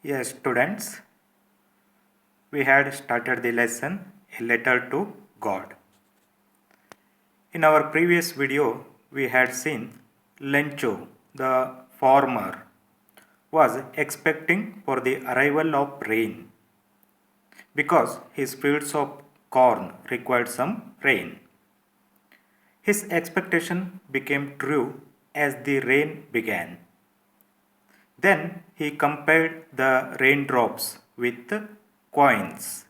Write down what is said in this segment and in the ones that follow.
Yes, students, we had started the lesson A Letter to God. In our previous video, we had seen Lencho, the farmer, was expecting for the arrival of rain because his fields of corn required some rain. His expectation became true as the rain began. Then he compared the raindrops with coins.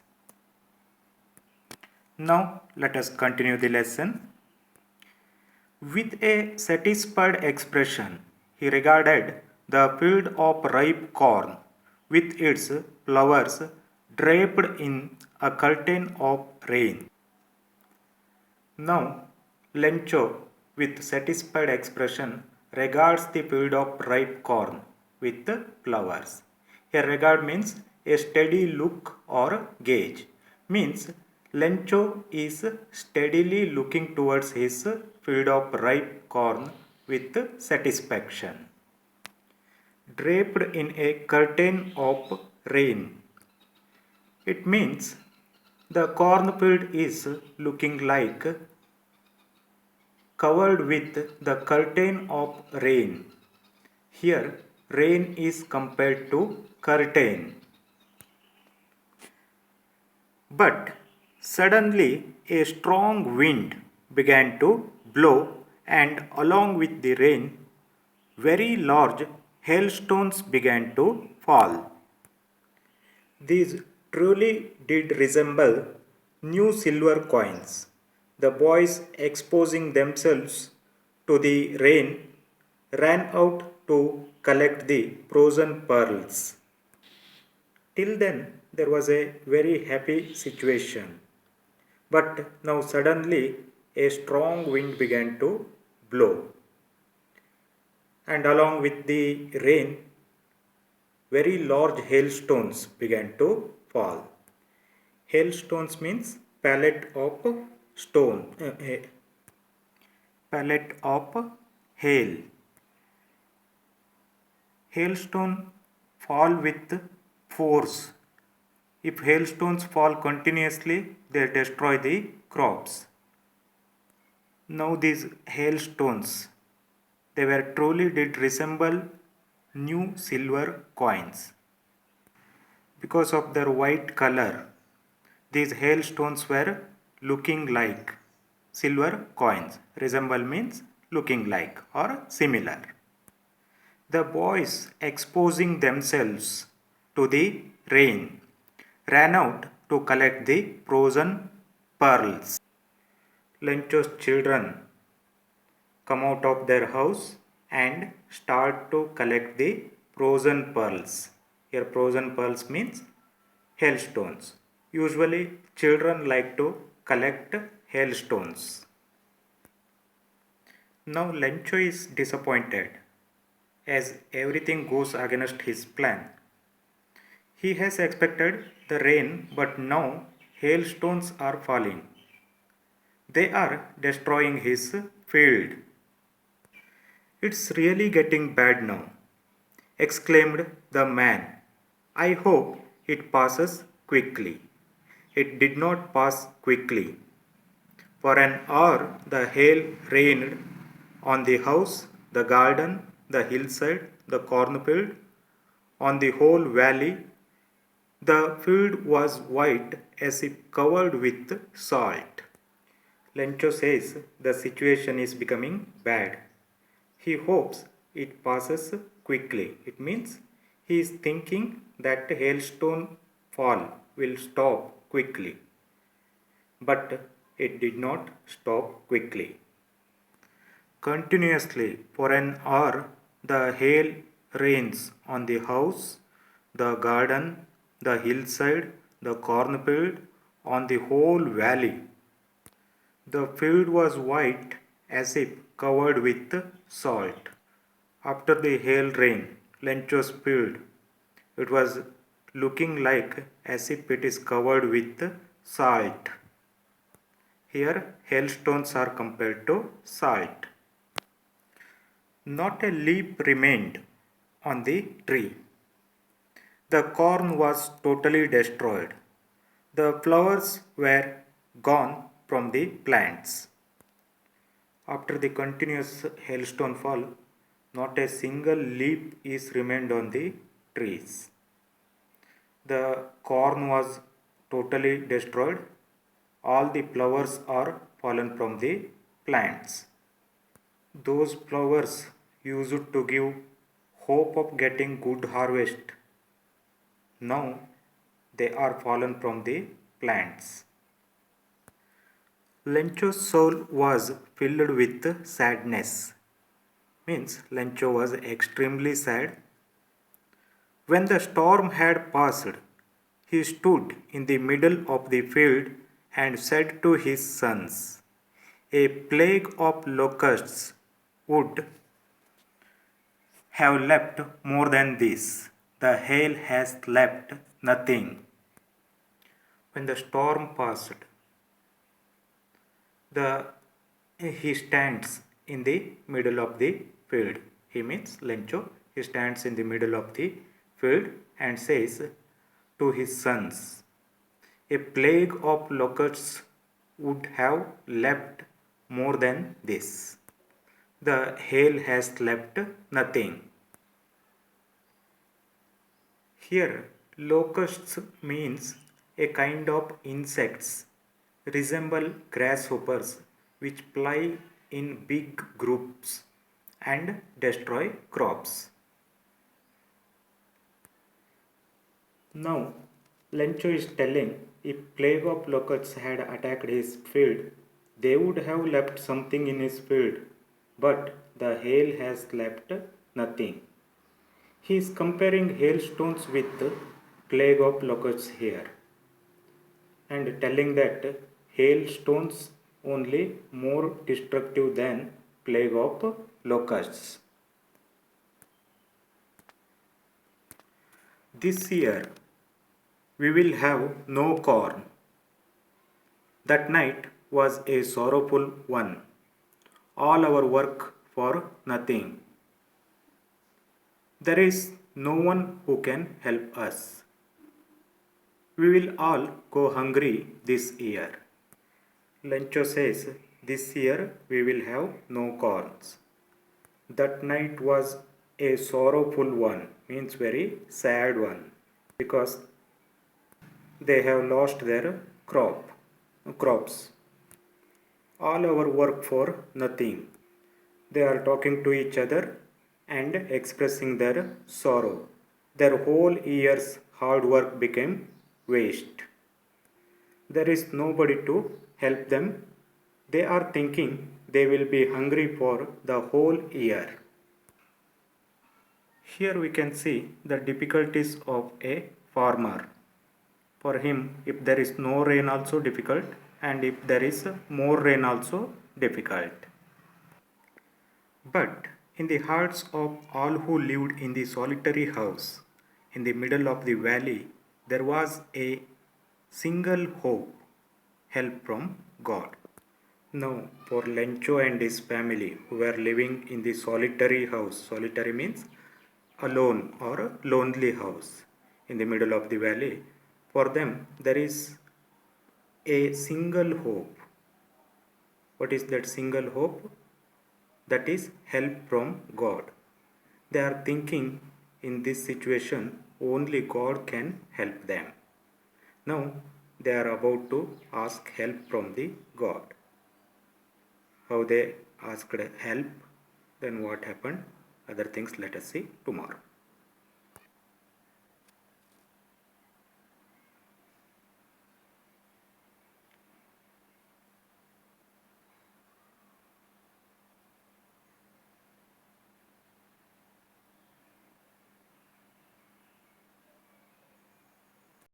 Now let us continue the lesson. With a satisfied expression, he regarded the field of ripe corn with its flowers draped in a curtain of rain. Now, Lencho, with satisfied expression, regards the field of ripe corn with flowers. Here, regard means a steady look or gaze. Means Lencho is steadily looking towards his field of ripe corn with satisfaction. Draped in a curtain of rain. It means the cornfield is looking like covered with the curtain of rain. Here, rain is compared to curtain. But suddenly a strong wind began to blow, and along with the rain, very large hailstones began to fall. These truly did resemble new silver coins. The boys, exposing themselves to the rain, ran out to collect the frozen pearls. Till then, there was a very happy situation. But now suddenly a strong wind began to blow. And along with the rain, very large hailstones began to fall. Hailstones means pallet of stone, pallet of hail. Hailstone fall with force. If hailstones fall continuously, they destroy the crops. Now these hailstones, they were truly did resemble new silver coins. Because of their white color, these hailstones were looking like silver coins. Resemble means looking like or similar. The boys, exposing themselves to the rain, ran out to collect the frozen pearls. Lencho's children come out of their house and start to collect the frozen pearls. Here frozen pearls means hailstones. Usually children like to collect hailstones. Now Lencho is disappointed as everything goes against his plan. He has expected the rain, but now hailstones are falling. They are destroying his field. It's really getting bad now, exclaimed the man. I hope it passes quickly. It did not pass quickly. For an hour the hail rained on the house, the garden, the hillside, the cornfield, on the whole valley. The field was white as if covered with salt. Lencho says the situation is becoming bad. He hopes it passes quickly. It means he is thinking that hailstone fall will stop quickly. But it did not stop quickly. Continuously for an hour the hail rains on the house, the garden, the hillside, the cornfield, on the whole valley. The field was white as if covered with salt. After the hail rain, Lencho's field, it was looking like as if it is covered with salt. Here hailstones are compared to salt. Not a leaf remained on the tree. The corn was totally destroyed. The flowers were gone from the plants. After the continuous hailstone fall, not a single leaf is remained on the trees. The corn was totally destroyed. All the flowers are fallen from the plants. Those flowers used to give hope of getting good harvest. Now they are fallen from the plants. Lencho's soul was filled with sadness. Means Lencho was extremely sad. When the storm had passed, he stood in the middle of the field and said to his sons, "A plague of locusts would have left more than this. The hail has left nothing." When the storm passed, he stands in the middle of the field. He means Lencho. He stands in the middle of the field and says to his sons, "A plague of locusts would have left more than this. The hail has left nothing." Here, locusts means a kind of insects resemble grasshoppers which fly in big groups and destroy crops. Now, Lencho is telling if plague of locusts had attacked his field, they would have left something in his field, but the hail has left nothing. He is comparing hailstones with plague of locusts here and telling that hailstones only more destructive than plague of locusts. This year we will have no corn. That night was a sorrowful one. All our work for nothing. There is no one who can help us. We will all go hungry this year. Lencho says, this year we will have no corns. That night was a sorrowful one, means very sad one, because they have lost their crops. All our work for nothing. They are talking to each other and expressing their sorrow. Their whole year's hard work became waste. There is nobody to help them. They are thinking they will be hungry for the whole year. Here we can see the difficulties of a farmer. For him, if there is no rain also difficult, and if there is more rain also difficult. But in the hearts of all who lived in the solitary house in the middle of the valley, there was a single hope, help from God. Now, for Lencho and his family who were living in the solitary house, solitary means alone or a lonely house in the middle of the valley, for them there is a single hope. What is that single hope? That is help from God. They are thinking in this situation only God can help them. Now they are about to ask help from the God. How they asked help, then what happened, other things let us see tomorrow.